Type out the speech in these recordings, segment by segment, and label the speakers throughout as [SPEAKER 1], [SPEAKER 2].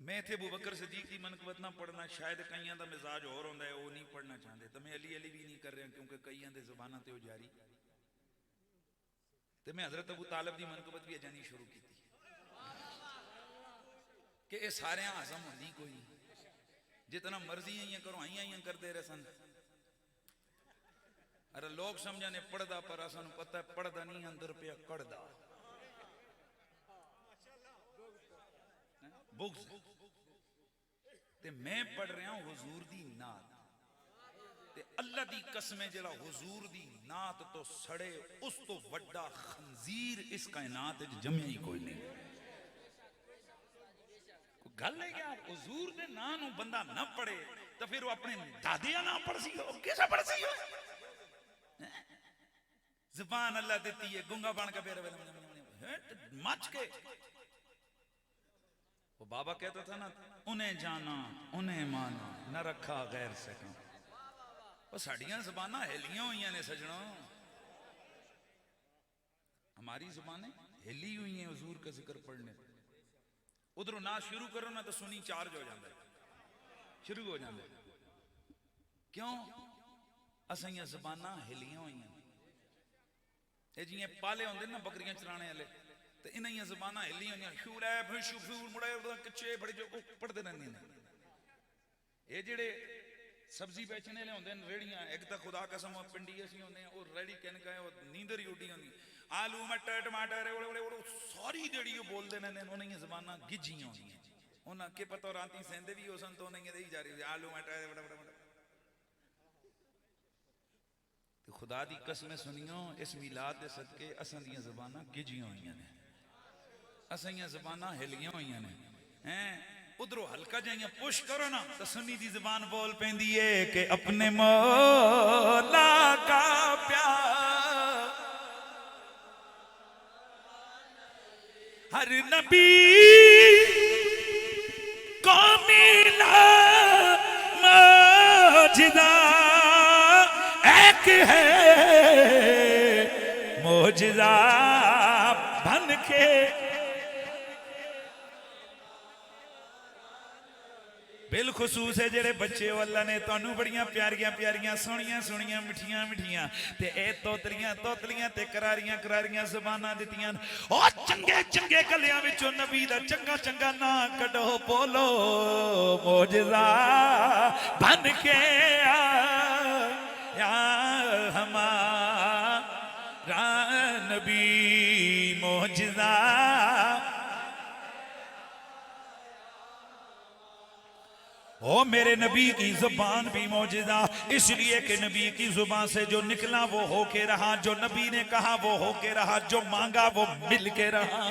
[SPEAKER 1] मैं इत्थे अबू बकर सिद्दीक की मनकबत ना पढ़ना, शायद कईयां दा मिजाज होर होंदा है, वो नहीं पढ़ना चाहते, तो मैं अली अली भी नहीं कर रहा क्योंकि कईयां दे ज़बानां ते जारी। तो मैं हज़रत अबू तालिब की मनकबत भी अजानी शुरू की कि ये सारे आज़म होंदी कोई नहीं, जितना मर्जी आइया करो आइया करते रहे सन। अरे लोग समझा ने पढ़दा, पर असन पता है पढ़दा नहीं, अंदर पे कड़दा बुग्ज़। ते मैं पढ़ रहा हूं हुजूर दी नात, ते अल्लाह दी कसम है जेड़ा हुजूर दी नात तो सड़े उस तो वड्डा खंजीर इस कायनात च जम्मे ही कोई नहीं। गल है क्या, हुजूर दे नाम नूं बंदा ना पढ़े तो फिर वो अपने दादिया ना पढ़ सी हो, कैसा पढ़ सी हो? ज़बान अल्लाह देती है, गुंगा बन के फिर मच के। वो बाबा कहता था ना, उन्हें जाना उन्हें माना न रखा गैर से कम। वो साड़ियां ज़बानां हिलियां हुई ने सजनों, हमारी ज़बानें हिली हुई हैं हुजूर का जिक्र पढ़ने। उधरों ना शुरू करो ना तो सुनी चार्ज हो जाता है, शुरू हो जाता है। क्यों? असां ज़बानां हिलियां हुई हैं, जियां पाले होंदे ना बकरियां चराने वाले, तो इन्हां ज़बानां हिली हुई शूर मुड़े कच्चे बड़े जो पढ़ते रहंदे ने। ये जेड़े सब्जी बेचने वाले होंदे रेड़ियां, एक तो खुदा कसम पिंडी असीं होंदे हैं, वो रेड़ी कहने का नींदर ही उड्डी होंदी, आलू मटर टमाटर सारी जेड़ी बोलते रहंदे ने, उन्हां ज़बानां गिज्जियां होंदियां। उन्हां के पता राती सेंदे भी हो सन तो उन्हां दे ही जा रही आलू मटर। खुदा दी कसम सुनियो, इस मिलाद के सदके असां दियां ज़बानां गिजियां हुई ने, असां दियां ज़बानां हिलियां हुई ने हैं। उधरों हल्का जाइया पुश करो ना तो सुन्नी दी ज़बान बोल पैंदी है कि अपने मौला का प्यार हर नबी को मिला मौजज़ा एक है मौजज़ा बन के। बिलखसूस है जेड़े बच्चे अल्लाह ने तुहानू बड़ियां प्यारियां प्यारियां सोहणियां सोहणियां मिठियां मिठियां ते ए तोतलियां तोतलियां ते करारियां करारियां ज़बानां दित्तियां। ओ चंगे चंगे गलियां विचों नबी दा चंगा चंगा नां कढो, बोलो मौजज़ा बन के या हमारा नबी मौजज़ा। ओ मेरे नबी की जुबान भी मौजज़ा, इसलिए कि नबी की जुबान से जो निकला वो होके रहा, जो नबी ने कहा वो होके रहा, जो मांगा वो मिल के रहा।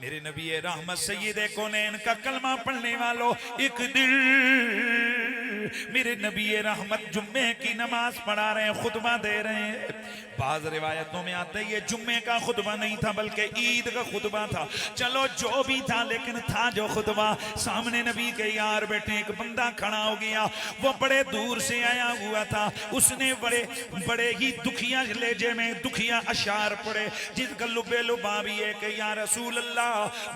[SPEAKER 1] मेरे नबी रहमत सैयदे कौनैन का कलमा पढ़ने वालों, एक दिन मेरे नबी रहमत जुम्मे की नमाज पढ़ा रहे हैं, खुतबा दे रहे हैं। बाज रिवायतों में आता है ये जुम्मे का खुतबा नहीं था बल्कि ईद का खुतबा था। चलो जो भी था, लेकिन था जो खुतबा। सामने नबी के यार बैठे, एक बंदा खड़ा हो गया, वो बड़े दूर से आया हुआ था। उसने बड़े बड़े ही दुखिया लहजे में दुखिया अशार पढ़े, जिसका लुबे लुबाबी है कि या रसूल अल्लाह,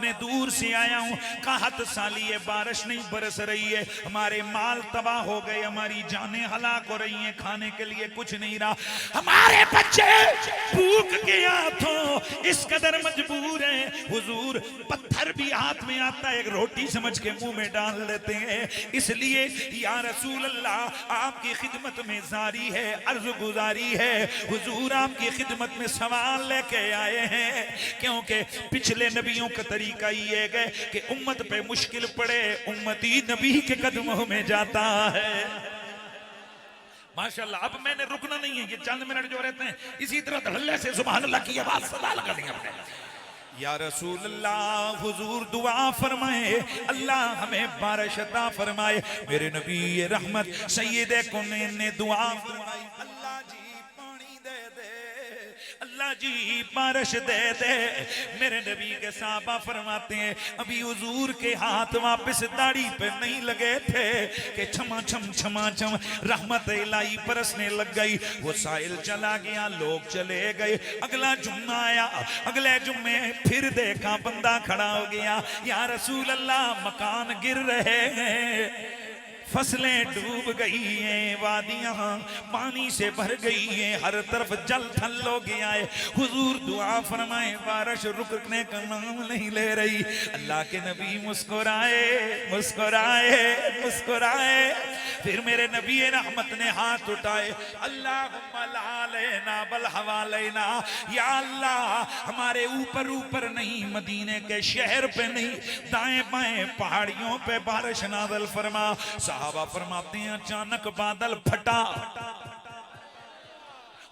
[SPEAKER 1] मैं दूर से आया हूँ, कहत साली है, बारिश नहीं बरस रही है, हमारे माल तबाह हो गए, हमारी जानें हलाक हो रही हैं, खाने के लिए कुछ नहीं रहा, हमारे बच्चे भूख के हाथों इस कदर मजबूर हैं। हुजूर पत्थर भी हाथ में आता है, एक रोटी समझ के मुंह में डाल लेते हैं। इसलिए या रसूल अल्लाह, आपकी खिदमत में जारी है, अर्ज गुजारी है, हुजूर आपकी खिदमत में सवाल लेके आए हैं, क्योंकि पिछले नबियों का तरीका ये है कि उम्मत पे मुश्किल पड़े, उम्मती नबी के कदमों में जाता है। माशाल्लाह, अब मैंने रुकना नहीं है, ये चंद मिनट जो रहते हैं इसी तरह धड़ल्ले से सुभान अल्लाह की आवाज सदा लगा दी आपने। या रसूल अल्लाह, हुजूर दुआ फरमाए, अल्लाह हमें बारिश अता फरमाए। मेरे नबी रहमत सैयदे कौनैन ने दुआ फरमाई, अल्लाह जी पानी दे दे, अल्लाह जी बारिश दे दे। मेरे नबी के साहबा फरमाते हैं अभी हुजूर के हाथ वापस दाढ़ी पे नहीं लगे थे कि छमा छम रहमत इलाही बरसने लग गई। वो साहिल चला गया, लोग चले गए। अगला जुम्मा आया, अगले जुम्मे फिर देखा बंदा खड़ा हो गया, या रसूल अल्लाह मकान गिर रहे हैं, फसलें डूब गई हैं, वादियां पानी से भर गई हैं, हर तरफ जल थल हो गया है। हुजूर दुआ फरमाए, बारिश रुकने का नाम नहीं ले रही। अल्लाह के नबी मुस्कुराए मुस्कुराए मुस्कुराए। फिर मेरे नबी रहमत ने हाथ उठाए, अल्लाहुम्मा ला लेना बल हवा लेना, या अल्लाह हमारे ऊपर ऊपर नहीं, मदीने के शहर पे नहीं, दाएं बाएं पहाड़ियों पे बारिश नाज़िल फरमा। साहबा फरमाते हैं अचानक बादल फटा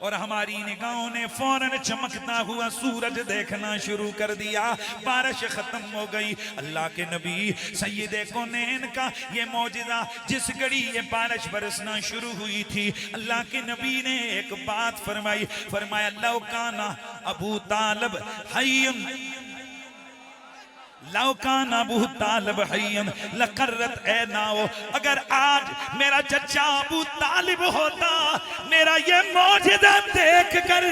[SPEAKER 1] और हमारी निगाहों ने फौरन चमकता हुआ सूरज देखना शुरू कर दिया। बारिश खत्म हो गई। अल्लाह के नबी सैयदे कौनैन का ये मौजिज़ा, जिस घड़ी ये बारिश बरसना शुरू हुई थी, अल्लाह के नबी ने एक बात फरमाई, फरमाया लौ काना अबू तालिब हय्यन, लौकाना अबू तालिब हय्यन लकर्रत ऐनाओ। अगर आज मेरा चचा अबू तालिब होता, मेरा ये मौजिज़ा देख कर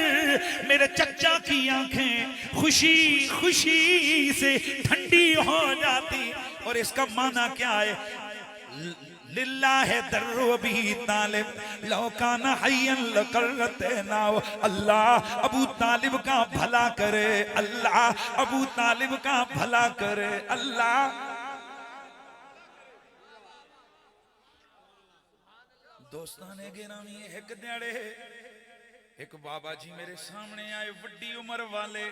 [SPEAKER 1] मेरे चचा की आंखें खुशी खुशी से ठंडी हो जाती। और इसका माना क्या है? लिल्लाह दर्रु अबी तालिब लौकाना हय्यन लकर्रत ऐनाओ। अल्लाह अबू तालिब का भला करे, अल्लाह अबू तालिब का भला करे। अल्लाह दोस्ताने गिरामी एक ध्याड़े एक बाबा जी मेरे सामने आए, वड्डी उम्र वाले,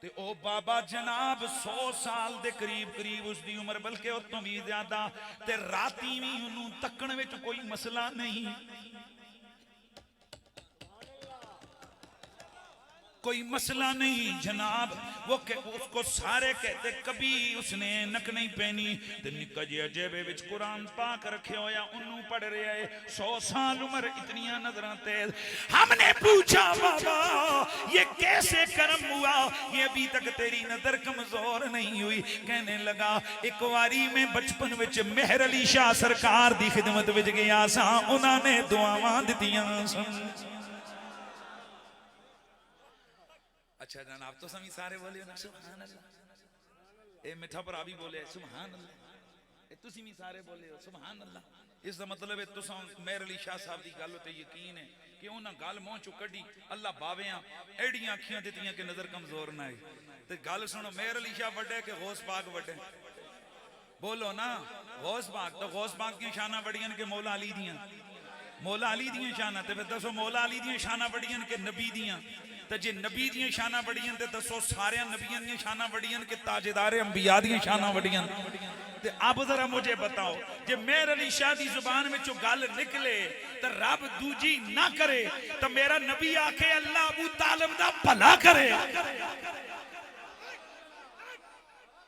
[SPEAKER 1] ते ओ बाबा जनाब 100 साल दे करीब करीब उसकी उम्र, बल्कि उस तो भी ज्यादा। ते राती भी उन्होंने तकण विच कोई मसला नहीं, कोई मसला नहीं जनाब। वो उसको सारे कहते, कभी उसने नक नहीं पहनी, ते निक्का जिहा जेबे विच कुरान पाक रखे होया, उन्होंने पढ़ रहा है। 100 साल उम्र, इतनियां नजरां तेज। हमने पूछा बाबा ये कैसे कर्म हुआ, ये अभी तक तेरी नजर कमजोर नहीं हुई? कहने लगा एक बारी में बचपन विच मेहर अली शाह सरकार दी खिदमत विच गया सा, उन्होंने दुआवां दित्तियां सन। अच्छा जनाब तो सभी सारे बोले ना सुभान अल्लाह। ए मिठा भरा भी बोले सुभान अल्लाह, ए तुसी भी सारे बोले हो सुभान अल्लाह। इसका मतलब है तुसा मेहर अली शाह साहब की गल ते यकीन है कि उन्हें गल मुंह चो कढ़ी, अल्लाह बावियां एडियां अखियां दित्तियां कि नजर कमजोर ना आई। ते गल सुनो, मेहर अली शाह वड्डे के गौस पाक वड्डे? बोलो ना, गौस पाक तो गौस पाक दी शाना बड़ियां के मौला अली दियां, मौला अली दियां शाना। ते फिर दसो मौला अली दियां शाना बड़ियां के नबी दियां? तो जे नबी दियां शाना बड़ियां ते दसो सारे नबियां दियां शाना बड़ियां के ताजेदार अंबिया दियां शाना बड़ियां? ते अब जरा मुझे बताओ, जे मेहर अली शाह दी जुबान में जो गल निकले तो रब दूजी ना करे, तो मेरा नबी आखे अल्लाह अबू तालिब दा भला करे।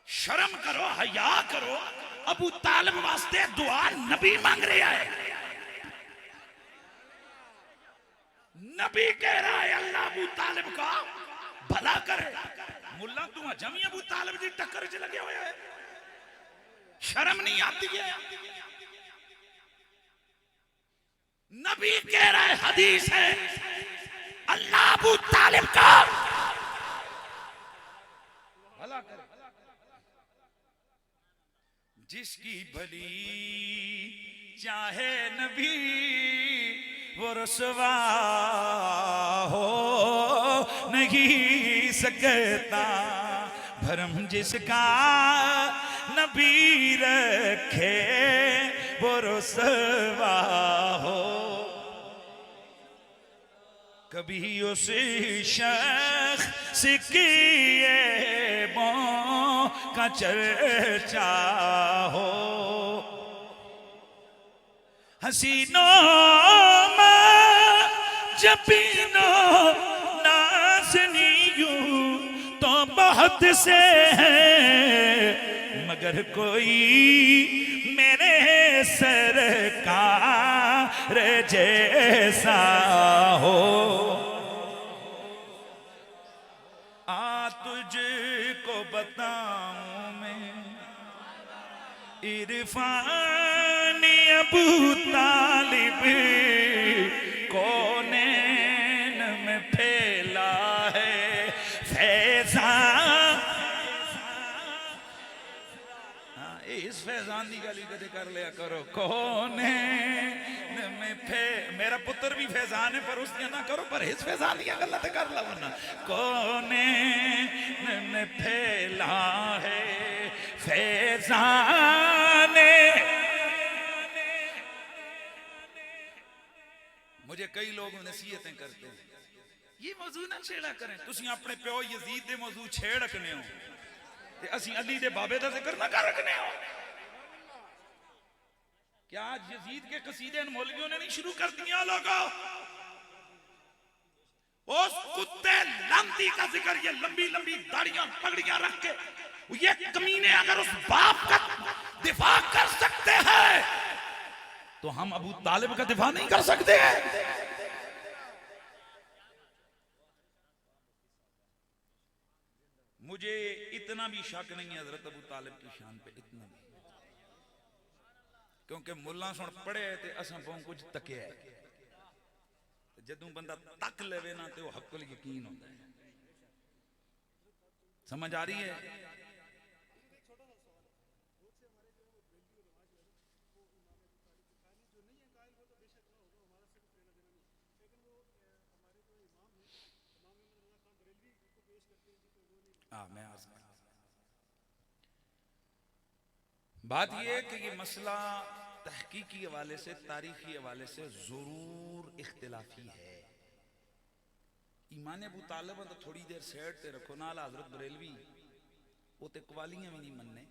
[SPEAKER 1] शर्म करो, हया करो। अबू तालिब वास्ते दुआ नबी मांग रहा है। नबी कह रहा है अल्लाह अबू तालिब का भला करे। मुल्ला तू जमी अबू तालिब की टक्कर च लगे हुए है, शर्म नहीं आती है? नबी कह रहा है, हदीस है, अल्लाह अबू तालिब का भला करे। जिसकी भली चाहे नबी वो रुसवा हो नहीं सकता, भरम जिसका नबी रखे वो रुसवा हो। कभी उस शख्स की ऐबों का चर्चा हो, हसीनों में जबीनों नाज़नीयूं तो बहुत से हैं, मगर कोई मेरे सरकार जैसा हो। इरफान अबू तालिब कौनैन में फैला है फैजान। हाँ, इस फैजान की गल कदे कर लिया करो। कौनैन में मेरा पुत्र भी फैजान है पर उसने ना करो, पर इस फैजान की गल तो कर लो ना। कौनैन में फैला है फैजान। मुझे कई लोग नसीहतें करते हैं ये मौजू ना छेड़ा करें। तुसी अपने प्यो यजीद दे मौजू छेड़ रखने हो ते असी अली दे बाबे दा जिक्र ना कर रखने हो। क्या आज यजीद के कसीदे मौलवियों ने नहीं शुरू कर दिया? लोगों उस कुत्ते लंदी का जिक्र, ये लंबी लंबी दाढ़ियां पगड़ियां रख के ये कमीने अगर उस बाप का दिफा कर सकते हैं तो हम अबू तालिब का दिफा नहीं कर सकते हैं। मुझे इतना भी शक नहीं है हजरत अबू तालिब की शान पे, इतना भी, क्योंकि मुल्ला सुन पढ़े ते असां बहुत कुछ तकिया है। जदों बंदा तक लेवे ना तो हक्कुल यकीन होता है। समझ आ रही है? मैं बात यह है कि ये मसला तहकीकी हवाले से, तारीखी हवाले से जरूर इख्तिलाफी है। ईमान अबू तालिब तो थोड़ी देर सेट ते रखो ना। हजरत बरेलवी वो तो कवालियां भी नहीं मनने,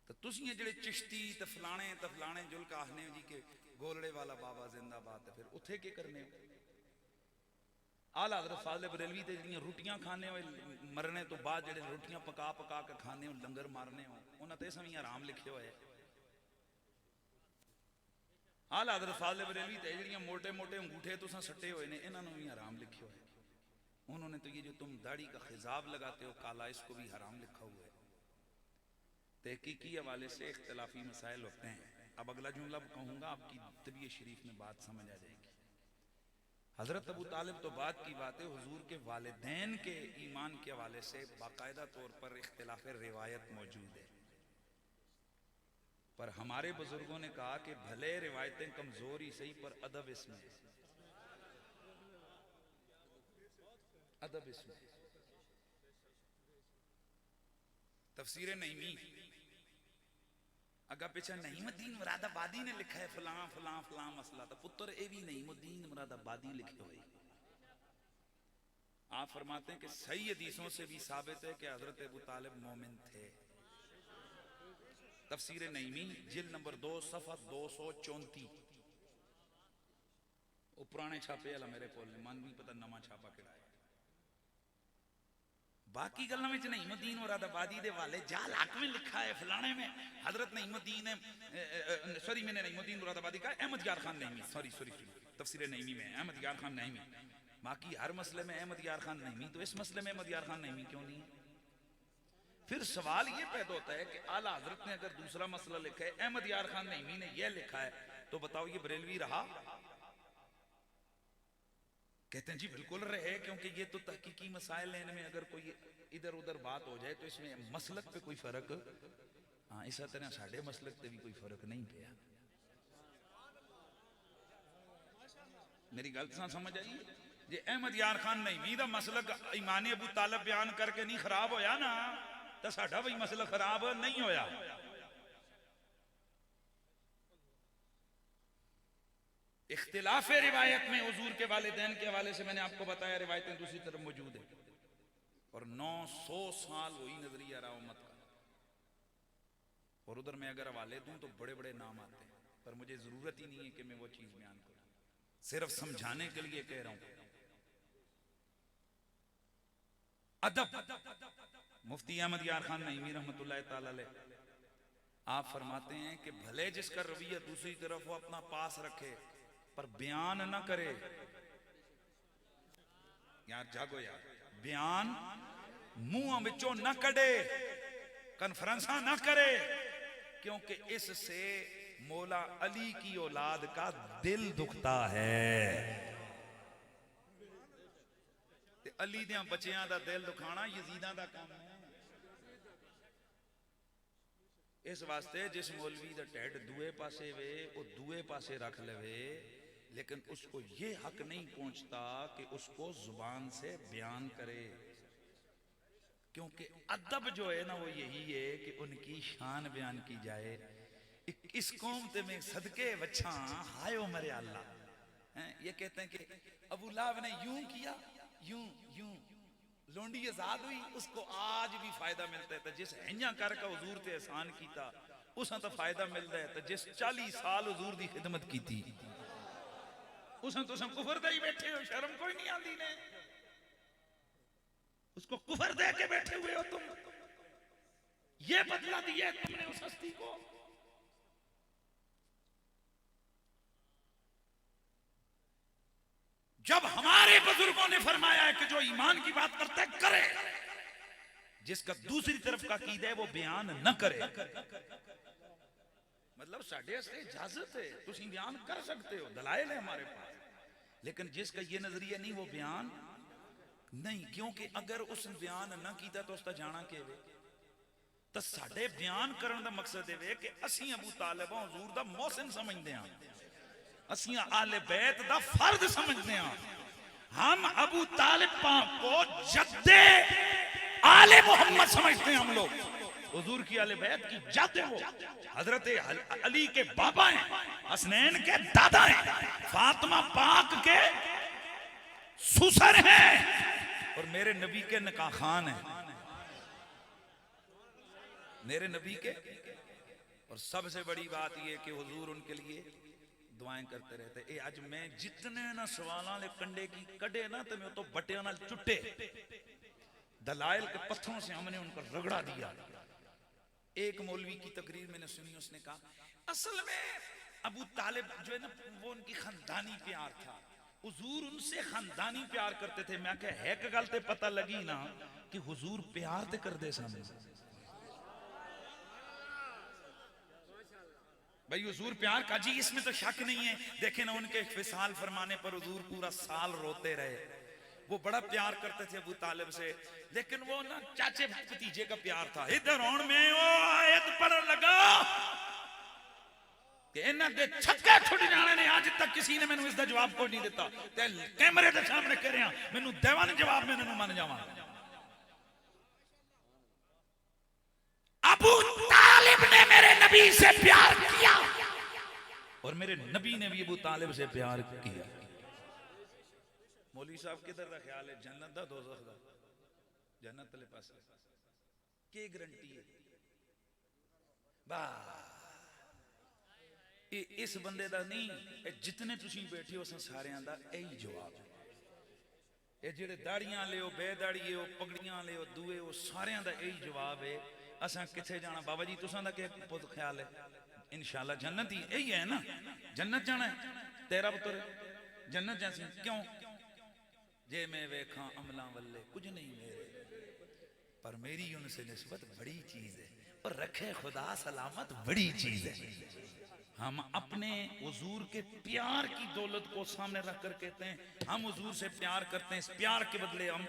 [SPEAKER 1] तो तुसी जेड़े चिश्ती ते फलाने जुल का आखने जी के गोलड़े वाला बाबा जिंदाबाद, फिर उथे के करने हो? आला हजरत फाज़िल बरेलवी ते जिहड़ियां रोटियां खाने हो मरने तो बाद, जेड़े रोटियां पका पका के खाने हो, लंगर मारने हो, उन्हां ते सभी आराम लिखे हुए। आला हजरत फाज़िल बरेलवी ते जिहड़ियां मोटे मोटे अंगूठे तुसां सट्टे हुए ने, इन्हां नूं भी हराम लिखे हुए। उन्होंने तो ये जो तुम दाढ़ी का खिजाब लगाते हो काला, इसको भी हराम लिखा हुआ है। तहकीकी हवाले से इख्तिलाफी मसाइल होते हैं। अब अगला जुमला कहूंगा, आपकी तबीयत शरीफ में बात समझ आ जाएगी। हजरत अबू तालिब तो बात की बात है, हुजूर के वालिदैन के ईमान के हवाले से बाकायदा तौर पर इख्तिलाफ रिवायत मौजूद है। पर हमारे बुजुर्गों ने कहा कि भले रिवायतें कमजोर ही सही, पर अदब इसमें, अदब इसमें। तफसीर नईमी अगर पीछे नईमुद्दीन मुरादाबादी ने लिखा है फलां फलां फलां मसला, तो पुत्र ए भी नईमुद्दीन मुरादाबादी लिखे हुए। आप फरमाते हैं कि सही हदीसों से भी साबित है कि हजरत अबू तालिब मोमिन थे। तफसीर नईमी जिल्द नंबर 2 सफ़ा 234। वो पुराने छापे वाला मेरे को मन भी पता नवा छापा किड़ा है। बाकी गल्लां में नईमुद्दीन मुरादाबादी दे वाले जाल हक में लिखा है फलाने में हजरत नईमुद्दीन सॉरी मैंने नईमुद्दीन मुरादाबादी का अहमद यार खान नईमी, सॉरी तफसीर नईमी में अहमद यार खान नईमी। बाकी हर मसले में अहमद यार खान नईमी, तो इस मसले में अहमद यार खान नईमी क्यों नहीं है? फिर सवाल ये पैदा होता है कि आला हजरत ने अगर दूसरा मसला लिखा है, अहमद यार खान नईमी ने यह लिखा है, तो बताओ ये बरेलवी रहा? कहते हैं जी बिल्कुल रहे, क्योंकि ये तो तहकीकी मसाइल है, इनमें अगर कोई इधर उधर बात हो जाए तो इसमें मसलक पे कोई फर्क, हाँ इस तरह साढ़े मसलक पे भी कोई फर्क नहीं पिया। मेरी गल समझ आई? जे अहमद यार खान नईमी दा मसलक ईमान अबू तालिब बयान करके नहीं खराब होया ना, तो साडा भी मसलक खराब नहीं होया। इख्तिलाफ रिवायत में हुजूर के वालिदैन के हवाले से मैंने आपको बताया, रिवायतें दूसरी तरफ मौजूद है। और 900 साल वही नजरिया रहा उम्मत का। और उधर मैं अगर हवाले दूं तो बड़े बड़े नाम आते हैं, पर मुझे जरूरत ही नहीं है कि मैं वो चीज बयान करूं, सिर्फ समझाने के लिए कह रहा हूं। अदब मुफ्ती अहमद यार खान नईमी रहमतुल्लाह ताला अलैह आप फरमाते हैं कि भले जिसका रवैया दूसरी तरफ वो अपना पास रखे, पर बयान ना करे। यार जागो यार, बयान मुंह विचों न कड़े, कॉन्फ्रेंसा ना करे, क्योंकि इससे मौला अली की औलाद का दिल दुखता है। अली दे बच्चियां दा दिल दुखाना यजीदां दा काम है। इस वास्ते जिस मौलवी दा ढिड दूए पासे वे वो दूए पासे रख लवे, लेकिन उसको ये हक नहीं पहुंचता कि उसको जुबान से बयान करे, क्योंकि अदब जो है ना वो यही है कि उनकी शान बयान की जाए। इस कौम ते में सदके बच्चा हाय उमर अल्लाह, ये कहते हैं कि अबू लहब ने यूं किया, यूं यूं लोंडी आजाद हुई, उसको आज भी फायदा मिलता है। तो जिस हिंजा करके हुजूर ते एहसान कीता उसा तो फायदा मिलता है। तो जिस 40 साल हुजूर दी खिदमत की थी उसा तुम कुफर दे ही बैठे हो, शर्म कोई नहीं आती ने, उसको कुफर दे के बैठे हुए हो तुम। ये बदला दिया तुमने उस हस्ती को। जब हमारे बुजुर्गों ने फरमाया है कि जो ईमान की बात करता है करे, जिसका दूसरी तरफ का कीदा है वो बयान न करे। मतलब साढ़े से इजाजत है, तुम बयान कर सकते हो, दलाइल है हमारे पास, लेकिन जिसका ये नजरिया नहीं वो बयान नहीं, क्योंकि अगर उस बयान न किया तो उसका जाना के वे। तो साढ़े बयान करने का मकसद है कि असी अबू तालिब हुजूर दा मोहसिन समझते हैं, असी आले बैत दा फर्द समझते हैं। हम अबू तालिब को जद्दे आले मोहम्मद समझते हैं। हम लोग हुजूर की आले बैत की जद है, वो हजरत अली के बाबा हैं, हसनैन के दादा हैं, फातिमा पाक के ससुर हैं और मेरे नबी के निकाह खान हैं, मेरे नबी के। और सबसे बड़ी बात यह कि हुजूर उनके लिए दुआएं करते रहते। ए आज मैं जितने ना सवालों ले कंडे की कड़े ना तो मैं तो बटिया नाल चुट्टे दलाइल के पत्थरों से हमने उनको रगड़ा दिया। एक मौलवी की तकरीर मैंने सुनी, उसने कहा असल में अबू तालिब जो है ना वो उनकी खानदानी प्यार था, हुजूर उनसे खानदानी प्यार करते थे। मैं कहा है कि गल ते पता लगी ना कि हुजूर प्यार ते कर दे सामने भाई, हुजूर प्यार का जी इसमें तो शक नहीं है। देखे ना उनके फिसाल फरमाने पर हुजूर पूरा साल रोते रहे। वो बड़ा प्यार करते थे अबू तालिब से, लेकिन वो ना चाचे भतीजे का प्यार था। इधर होने में वो आयत पढ़ने लगा कि इन्हां दे छक्के छुट जाने ने, आज तक किसी ने मैनू इसका जवाब कोई नहीं दिता। ते कैमरे के सामने कह रहा मैनू देवा ने जवाब, मैं इन्हां मन जावां। अबू तालिब ने मेरे नबी से प्यार किया और मेरे नबी ने भी अबू तालिब से प्यार किया। मौलवी साहब किधर का ख्याल है, जन्नत दा दोज़ख दा? जन्नत वाले पास की गारंटी है? इस बंदे दा नहीं, जितने तुसी बैठे हो सारे दा यही जवाब है। ये जेड़े दाड़ियां ले बेदाड़ी हो पगड़ियां ले दुए हो सारे दा यही जवाब है। असा किथे जाना बाबा जी, तुसा दा क्या ख्याल है? इंशाअल्लाह जन्नत ही यही है ना, जन्नत जाना है। तेरा पुत्र जन्नत जैसी क्यों? जे मैं वेखा अमला वल्ले कुछ नहीं मेरे, पर मेरी उनसे निस्बत बड़ी चीज है और रखे खुदा सलामत बड़ी चीज है। हम अपने हुजूर के प्यार की दौलत को सामने रख कर कहते हैं हम हुजूर से प्यार करते हैं। इस प्यार के बदले हम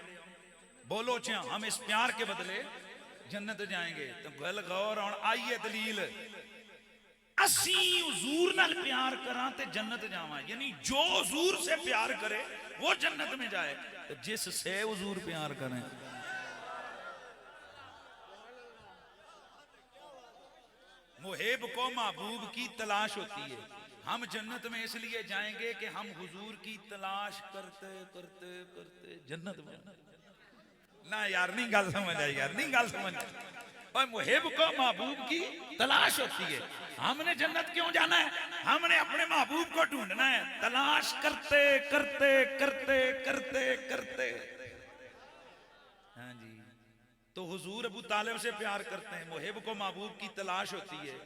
[SPEAKER 1] बोलो चा हम इस प्यार के बदले जन्नत जाएंगे। तो गल गौर और आइए दलील, असी हुजूर नाल प्यार करा ते जन्नत जावा, यानी जो हुजूर से प्यार करे वो जन्नत में जाए। तो जिससे हुजूर प्यार करें, मुहिब को महबूब की तलाश होती है। हम जन्नत में इसलिए जाएंगे कि हम हुजूर की तलाश करते करते करते जन्नत में। ना यार नहीं गल समझ आई, यार नहीं गल समझ आई। पर मुहिब को महबूब की तलाश होती है। हमने जन्नत क्यों जाना है? हमने अपने महबूब को ढूंढना है। तलाश करते करते करते करते करते, हाँ जी। तो हुजूर अबू तालिब से प्यार करते हैं, मुहिब को महबूब की तलाश होती है।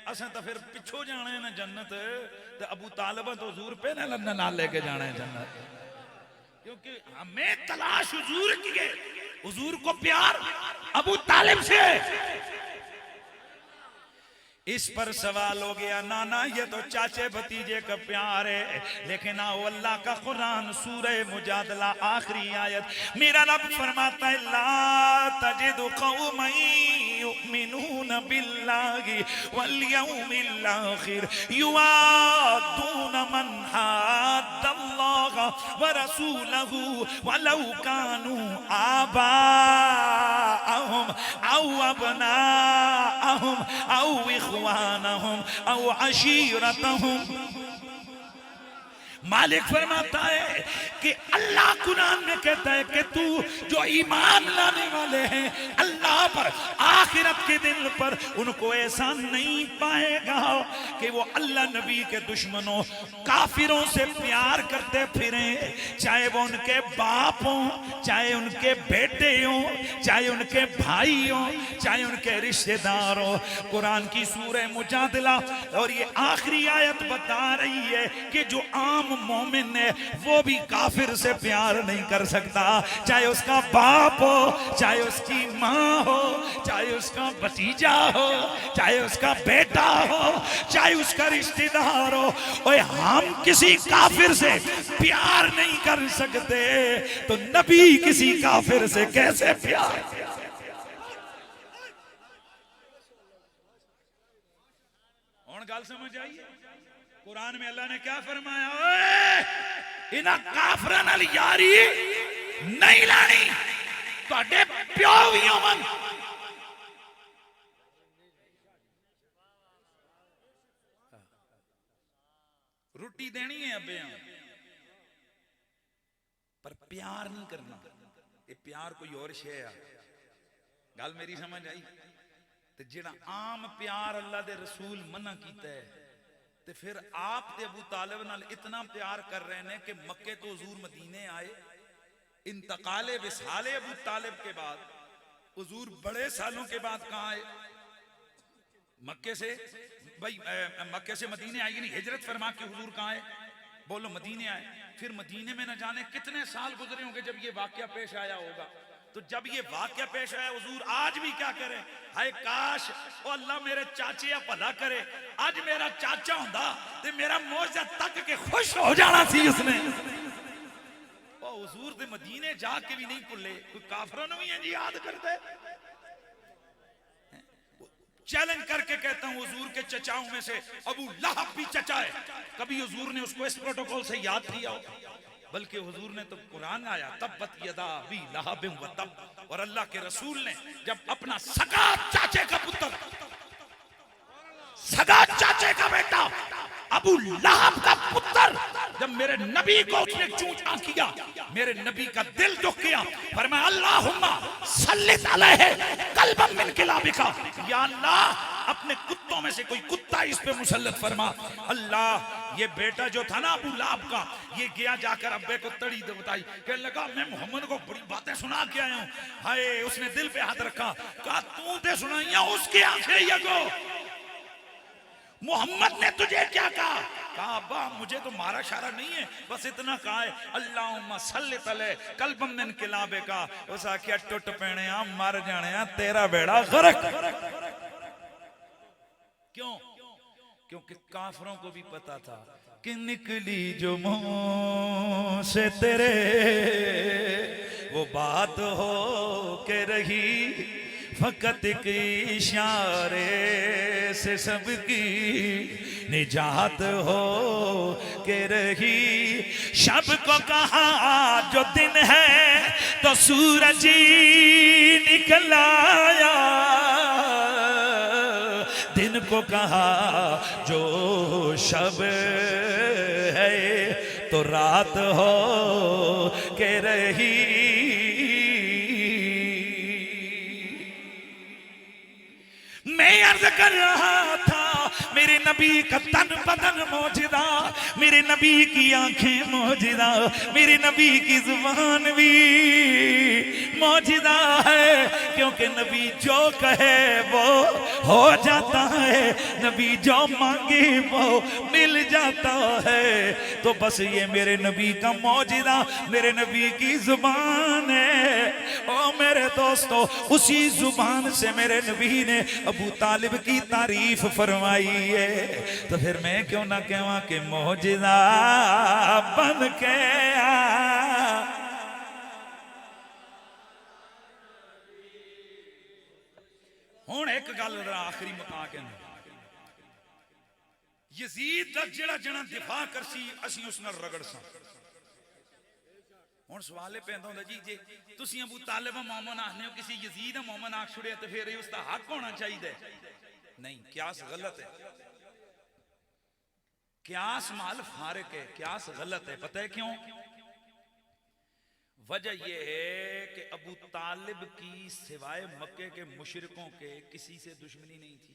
[SPEAKER 1] असा तो फिर पिछो जाना है ना जन्नत, तो अबू तालिब तो हुजूर पे ना लेके जाना है जन्नत, क्योंकि हमें तलाश हुजूर की है। हुजूर को प्यार अबू तालिब से इस पर सवाल हो गया, नाना ये तो चाचे भतीजे का प्यार है, लेकिन आओ अल्लाह का कुरान सूरह मुजादला आखिरी आयत, मेरा रब फरमाता है ला तजिदु कौमन युमिनून बिल्लाहि वल यौमिल आखिर युआदून मन हाद्दल्लाह व रसूलहु वलौ कानू आबाअहुम औ अबनाअहुम औ इख्वानहुम औ अशीरतहुम। मालिक फरमाता है कि अल्लाह कुरान में कहता है कि तू जो ईमान लाने वाले हैं अल्लाह पर, आखिरत के दिन पर, उनको ऐसा नहीं पाएगा कि वो अल्लाह नबी के दुश्मनों काफिरों से प्यार करते फिरें, चाहे वो उनके बाप हों, चाहे उनके बेटे हों, चाहे उनके भाई हों, चाहे उनके रिश्तेदार हों। कुरान की सूरह मुजादला और ये आखिरी आयत बता रही है कि जो आम मोमिन है वो भी काफिर से प्यार नहीं कर सकता, चाहे उसका बाप हो, चाहे उसकी माँ हो, चाहे उसका भतीजा हो, चाहे उसका बेटा हो, चाहे उसका रिश्तेदार हो। और हम किसी काफिर से प्यार नहीं कर सकते तो नबी किसी काफिर से कैसे प्यार? और गल समझ आई? कुरान में अल्लाह ने क्या फरमाया, इन्हां काफिरां नाल यारी नहीं लानी, तुहाडे प्यो भी होवन। रोटी देनी है अब्बे पर प्यार नहीं करना, ये प्यार कोई और शे है। गल मेरी समझ आई? तो जिहड़ा आम प्यार अल्लाह दे रसूल मना कीता है, ते फिर आप ते अबू तालिब नाल इतना प्यार कर रहे हैं कि मक्के तो हुजूर मदीने आए, इंतकाले विसाले अबू तालिब के बाद हुजूर बड़े सालों के बाद कहाँ आए? मक्के से, भाई मक्के से मदीने आई नहीं, हिजरत फरमा के हुजूर कहाँ आए? बोलो मदीने आए। फिर मदीने में न जाने कितने साल गुजरे होंगे जब ये वाकया पेश आया होगा। तो जब ये वाकया पेश आया हुजूर आज भी क्या करें, हाय काश ओ अल्लाह मेरे चाचे या भला करे, आज मेरा चाचा होंदा ते मेरा मौजा तक के खुश हो जाना सी उसने। ओ हुजूर दे मदीने जाके भी नहीं भुले, कोई काफिरों ने भी इंज याद करते। चैलेंज करके कहता हूं हुजूर के चचाओं में से अबू लहब भी चचा है, कभी हुजूर ने उसको इस प्रोटोकॉल से याद किया हो? बल्कि हुजूर ने तो कुरान आया तब्बत यदा अबी लहब व तब, और अल्लाह के रसूल ने जब अपना सगा चाचे का पुत्र, सगा चाचे का बेटा अबू लहब का पुत्र जब मेरे नबी को उसने चूंटा किया, मेरे नबी का दिल दुख किया, फरमाया अल्लाहुम्मा सल्लित अलैहि कल्बम मिन किलाबिका, या अल्लाह अपने कुत्तों में से कोई कुत्ता इस पे मुसल्लत फरमा। अल्लाह ये बेटा जो था ना अबू लहब का, ये गया जाकर अब्बे को तड़ी दे बताई, कहने लगा मैं मोहम्मद को बड़ी बातें सुना के आया हूं। हाय उसने दिल पे हाथ रखा, कहा तू ते सुनाइया उसकी आंखें यगो, मोहम्मद ने तुझे क्या कहा? कहा अब्बा मुझे तो मारा शारा नहीं है, बस इतना कहा है अल्लाहुम्मा सल्लित अलैहि कल्बम मिन किलाबिका। उस आखिया टुट पैने आ मर जाने आ तेरा बेड़ा गर्क। क्यों? क्योंकि काफिरों को भी पता था कि निकली जो मुंह से तेरे वो बात हो के रही, फकत एक इशारे से सबकी निजात हो के रही। शब को कहा जो दिन है तो सूरज निकल आया, दिन को कहा जो शब है तो रात हो के रही। मैं अर्ज कर रहा था मेरे नबी का तन बदन मौजूदा, मेरे नबी की आंखें मौजूदा, मेरे नबी की जुबान भी मौजूदा है, क्योंकि नबी जो कहे वो हो जाता है, नबी जो मांगे वो मिल जाता है। तो बस ये मेरे नबी का मौजिज़ा, मेरे नबी की जुबान है। ओ मेरे दोस्तों, उसी जुबान से मेरे नबी ने अबू तालिब की तारीफ फरमाई है। तो फिर मैं क्यों ना कहवा कि मौजिज़ा बन के आ। हुण एक गल आखिरी मुका के यजीद दा जेड़ा जना दिफा करसी असी उस नाल रगड़सा। हुण सवाल पैदा होंदा जी जे तुसी अबू तालिब मोमन आखने हो, किसी यजीद मोमन आख छुड़िया तो फिर उसका हक होना चाहिए? नहीं, क्यास गलत है। क्यास माल फारिक है, क्यास गलत है। पता है क्यों? वजह यह है कि अबू तालिब की सिवाय मक्के के मुशरिकों के किसी से दुश्मनी नहीं थी।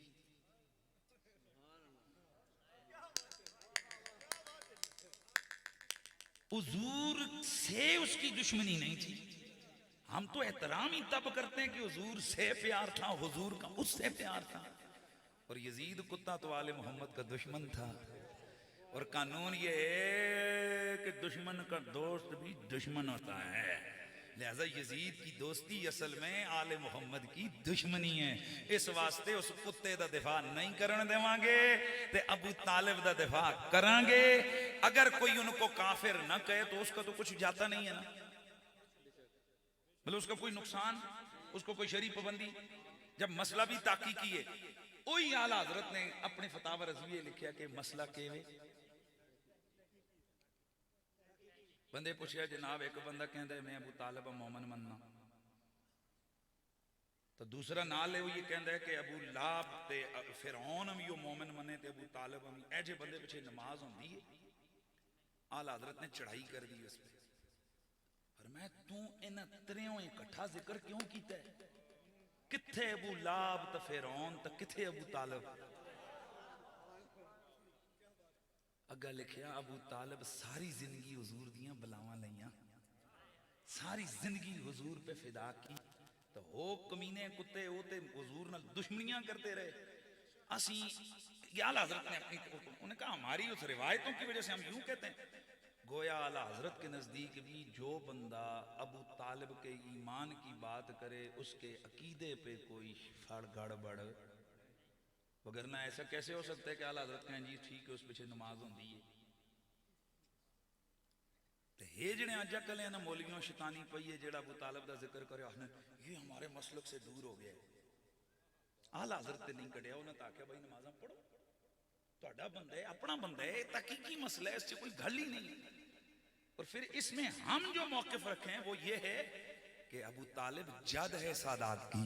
[SPEAKER 1] हुजूर से उसकी दुश्मनी नहीं थी। हम तो एहतराम ही तब करते हैं कि हुजूर से प्यार था, हुजूर का उससे प्यार था। और यजीद कुत्ता तो आले मोहम्मद का दुश्मन था। और कानून ये है कि दुश्मन का दोस्त भी दुश्मन होता है। लिहाजा यजीद की दोस्ती असल में आले मोहम्मद की दुश्मनी है। इस वास्ते उस कुत्ते का दिफा नहीं करने देवांगे ते अबू तालिब का दिफा करांगे। अगर कोई उनको काफिर न कहे तो उसका तो कुछ जाता नहीं है ना, मतलब उसका कोई नुकसान, उसको कोई शरीफ पाबंदी। जब मसला भी ताकीकी है, वही आला हजरत ने अपने फतावा रज़विये लिखा कि मसला केवे। बंदे पूछा जनाब, एक बंदा कहता है मैं अबू तालिब मोमन मनना, तो दूसरा नाल है वो ये कहता है कि अबू लाब ते फिरौन भी वो मोमन मने ते अबू तालिब भी। ऐसे बंदे पीछे नमाज होती है। आला हजरत ने चढ़ाई कर दी उस पर। और मैं तू इन त्रेओं इकट्ठा जिक्र क्यों किया है? किथे अबू लाब तो फिरौन तो किथे अबू तालिब? अगा लिखिया अबू तालिब सारी जिंदगी हुजूर दियां बलावां लईयां, सारी जिंदगी हुजूर पे फिदा की। तो हो कमीने कुत्ते वो ते हुजूर नाल दुश्मनियां करते रहे। असी आला हजरत ने अपनी, उन्होंने कहा हमारी उस रिवायतों की वजह से हम यूं कहते हैं। गोया आला हजरत के नजदीक भी जो बंदा अबू तालिब के ईमान की बात करे उसके अकीदे पे कोई फड़ गड़बड़, वगरना ऐसा कैसे हो सकता है कि आला हजरत कहें जी ठीक है उस पीछे नमाज होती है। तो ये जने अजकल ना मौलवियों शैतानी पई है जेड़ा अबू तालिब का जिक्र करे ये हमारे मसलक से दूर हो गया। आला हजरत ने नहीं कढ़िया, उन्हें आख्या भाई नमाजा पढ़ो, ਤੁਹਾਡਾ बंदा है, अपना बंदा है, तहकीकी मसला है, इससे कोई गल ही नहीं। और फिर इसमें हम जो मौकिफ रखे हैं वो ये है कि अबू तालिब जद है सादात की।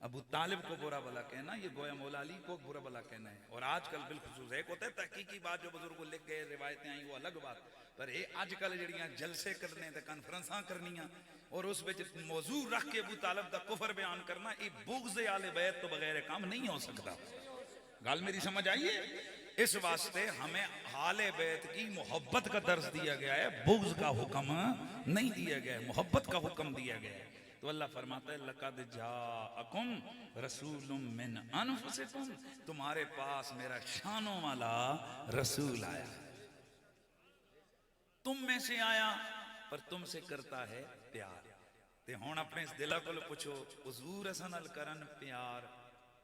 [SPEAKER 1] अबू तालिब को बुरा भला कहना ये गोया मौला अली को बुरा भला कहना है। और आजकल बिलखुसूस एक होता है तहकीकी बात जो बुजुर्ग लिख गए रिवायतें आई वो अलग बात, पर ये आजकल जड़ियां जलसे करने ते कॉन्फ्रेंसां करनियां और उस विच मौजू रख के अबू तालिब दा कुफर बयान करना, ये बुग़्ज़ आले बैत तो बगैर काम नहीं हो सकता। गल मेरी समझ आई है? इस वास्ते हमें आले बैत की मोहब्बत का दर्ज दिया गया है, बुग़्ज़ का हुक्म नहीं दिया गया है, मोहब्बत का हुक्म दिया गया है। तो अल्लाह फरमाता है लक़द जाअकुम रसूलुम मिन अनफुसिकुम, तुम्हारे पास मेरा शानों वाला रसूल आया, तुम में से आया पर तुमसे करता है प्यार। ते हुण अपने इस दिल को पूछो हुजूर असां नाल करन प्यार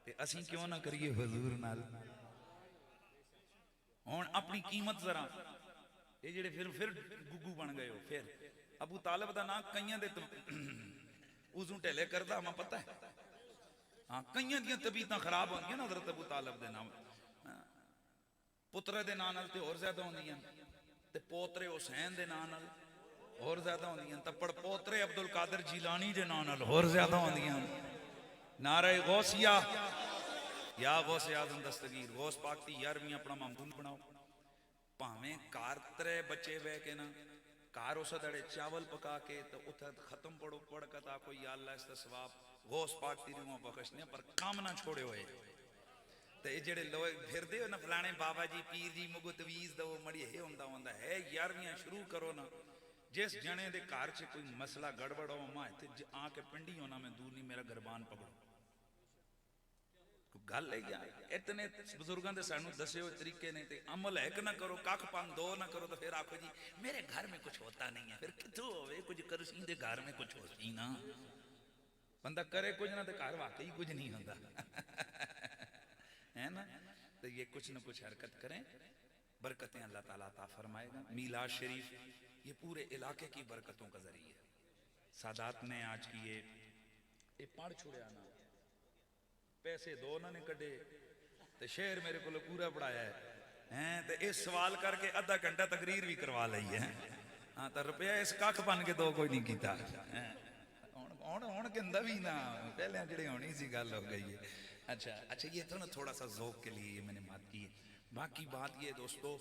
[SPEAKER 1] ते असीं क्यों ना करिए हुजूर नाल। हुण अपनी कीमत जरा, ये जेड़े फिर गुग्गू बन गए हो। फिर अबू तालिब दा नाम कईयां दे उजू ढिले करदा मैं पता है। हाँ कईयां दियां तबीयतां खराब होंदियां ना हज़रत अबू तालिब दे नाम, पुत्रे दे नाम नाल ते होर ज्यादा होंदियां ते पोतरे हुसैन दे नाम नाल होर ज्यादा होंदियां ते पड़पोतरे अब्दुल कादिर जिलानी दे नाम नाल होर ज्यादा होंदियां। नारे गौसिया या गौसे आज़म दस्तगीर गौस पाक दी 11वीं अपना मामून बनाओ। भावें कार त्रे बच्चे बह के ना कार उस दड़े चावल पका के तो उत खत्म पढ़ो पढ़ कता कोई या अल्लाह इसका सवाब गौस पाक दी रूह बख्शने पर काम ना छोड़े हुए। तो ये जेड़े लोग फिरदे हो ना फलाने बाबा जी पीर जी मुगो तवीज़ दो मड़ी ये होंदा है 11वीं शुरू करो ना। जिस जने दे घर च कोई मसला गड़बड़ हो मां इत्थे आके पिंडी होना मैं दूर नहीं मेरा गरबान पकड़ो। गल है क्या इतने बुजुर्गों के सानू दसे हुए तरीके ने ते अमल है कि ना करो कख पान दो ना करो तो फिर आखो जी मेरे घर में कुछ होता नहीं है फिर कितों होवे कुछ कर सी दे घर में कुछ हो सी ना बंदा करे कुछ ना तो घर वाकई कुछ नहीं होता है ना तो ये कुछ ना कुछ हरकत करें बरकतें अल्लाह ताला अता फरमाएगा। मीलाद शरीफ ये पूरे इलाके की बरकतों का जरिए सादात ने आज की ये पढ़ छुड़िया ना पैसे दो उन्होंने कढ़े तो शेर मेरे को पूरा पढ़ाया है तो इस सवाल करके अद्धा घंटा तकरीर भी करवा ली है। हाँ तो रुपया इस कख बन के दो कोई नहीं किया कहता भी ना पहले जड़े होनी सी गल हो गई है। अच्छा अच्छा ये तो ना थोड़ा सा ज़ौक़ के लिए ये मैंने बात की है। बाकी बात ये दोस्तों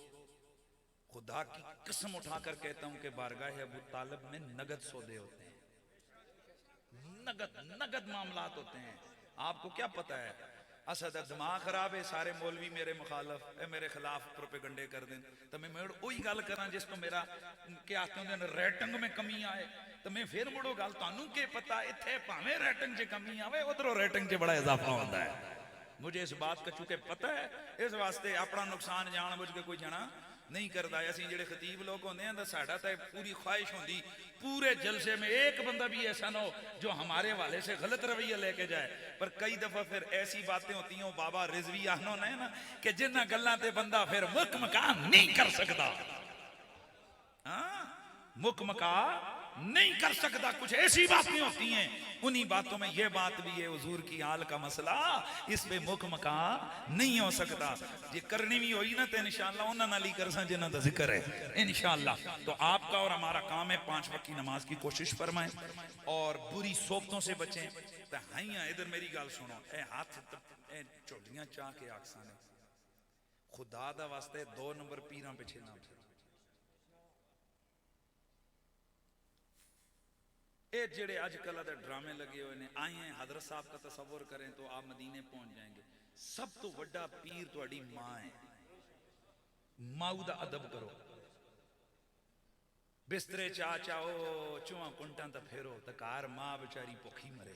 [SPEAKER 1] खुदा की कसम उठाकर कहता हूं कि बारगाह अबू तालिब में नगद सौदे होते हैं, नगद नगद मामलात होते हैं। आपको क्या पता है असद दिमाग खराब है सारे मौलवी मेरे मुखालफ मेरे खिलाफ प्रोपेगंडे कर दें तो मैं वही गल करा जिस तो मेरा क्या आते हैं रेटिंग में कमी आए तो मैं फिर मुड़ो गल तानू के पता इत्थे भावें रेटिंग च कमी आवे उधरों रेटिंग च बड़ा इजाफा होता है। मुझे इस बात का चूंकि पता है इस वास्ते अपना नुकसान जान बुझ के कोई जना नहीं करता। असं जेडे खतीब लोग होंगे हैं तो साडा तो पूरी ख्वाहिश होंगी पूरे जलसे में एक बंदा भी ऐसा ना हो जो हमारे वाले से गलत रवैया लेके जाए। पर कई दफा फिर ऐसी बातें होती हैं बाबा रिजवी आनो ने ना कि जिन्ना गल्लां ते बंदा फिर मुक मकान नहीं कर सकता। हाँ मुक मका नहीं कर सकता। कुछ ऐसी बातें होती हैं उन्हीं बातों में ये बात भी है हुजूर की हाल का मसला इस पे मुख मका नहीं हो सकता। ये करनी भी होई ना तो इंशाअल्लाह उन्हां नाल ही करसा जिन्हां दा जिक्र है इंशाअल्लाह। तो आपका और हमारा काम है 5 वक्त की नमाज की कोशिश फरमाएं और बुरी सोबतों से बचें। तो हाइया इधर मेरी गल सुनो ए हाथ ए झोलियां चाह के आखसा ने खुदा दा वास्ते 2 नंबर पीरां पिछे ना ये जेड़े आजकल ड्रामे लगे हुए हैं आए हैं हजरत साहब का तस्वुर करें तो आप मदीने पहुंच जाएंगे। सब तो बड़ा पीर तुहाडी मां है। माऊ दा अदब करो बिस्तरे चा चाओ चुआ कुंटा तो फेरो तो कार मां बेचारी भुखी मरे